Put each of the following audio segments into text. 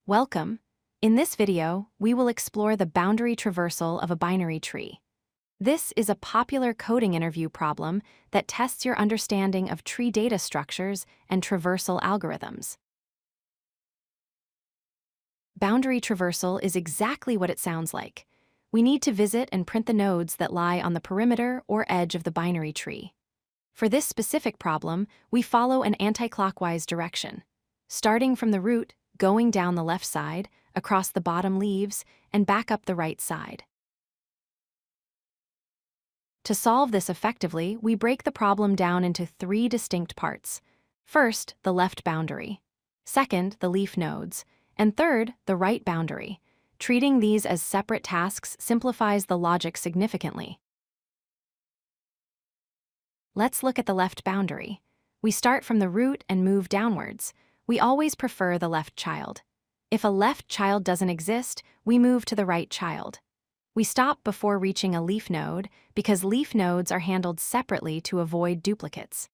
Welcome. In this video, we will explore the boundary traversal of a binary tree. This is a popular coding interview problem that tests your understanding of tree data structures and traversal algorithms. Boundary traversal is exactly what it sounds like. We need to visit and print the nodes that lie on the perimeter or edge of the binary tree. For this specific problem, we follow an anti-clockwise direction. Starting from the root, going down the left side, across the bottom leaves, and back up the right side. To solve this effectively, we break the problem down into three distinct parts. First, the left boundary. Second, the leaf nodes. And third, the right boundary. Treating these as separate tasks simplifies the logic significantly. Let's look at the left boundary. We start from the root and move downwards. We always prefer the left child. If a left child doesn't exist, we move to the right child. We stop before reaching a leaf node because leaf nodes are handled separately to avoid duplicates.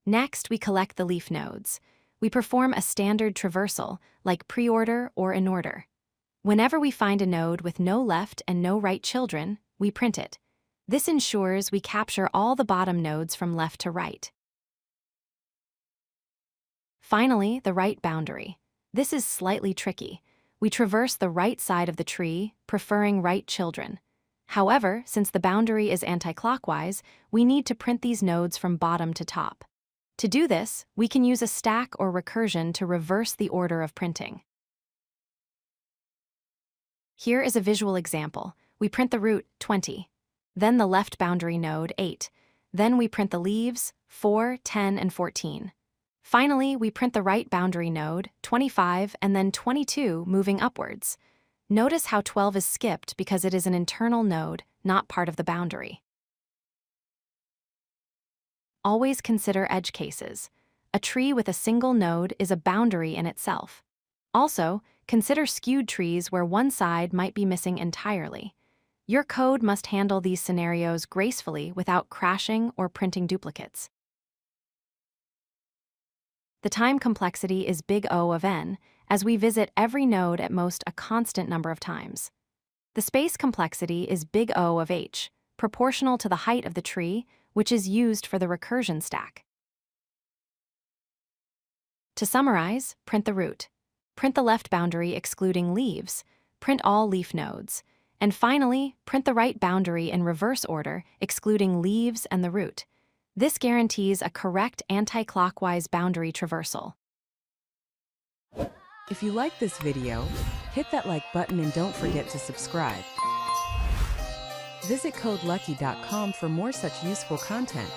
Next, we collect the leaf nodes. We perform a standard traversal, like preorder or inorder. Whenever we find a node with no left and no right children, we print it. This ensures we capture all the bottom nodes from left to right. Finally, the right boundary. This is slightly tricky. We traverse the right side of the tree, preferring right children. However, since the boundary is anti-clockwise, we need to print these nodes from bottom to top. To do this, we can use a stack or recursion to reverse the order of printing. Here is a visual example. We print the root, 20. Then the left boundary node, 8. Then we print the leaves, 4, 10, and 14. Finally, we print the right boundary node, 25, and then 22, moving upwards. Notice how 12 is skipped because it is an internal node, not part of the boundary. Always consider edge cases. A tree with a single node is a boundary in itself. Also, consider skewed trees where one side might be missing entirely. Your code must handle these scenarios gracefully without crashing or printing duplicates. The time complexity is big O of n, as we visit every node at most a constant number of times. The space complexity is big O of h, proportional to the height of the tree, which is used for the recursion stack. To summarize, print the root. Print the left boundary excluding leaves. Print all leaf nodes. And finally, print the right boundary in reverse order, excluding leaves and the root. This guarantees a correct anti-clockwise boundary traversal. If you like this video, hit that like button and don't forget to subscribe. Visit codelucky.com for more such useful content.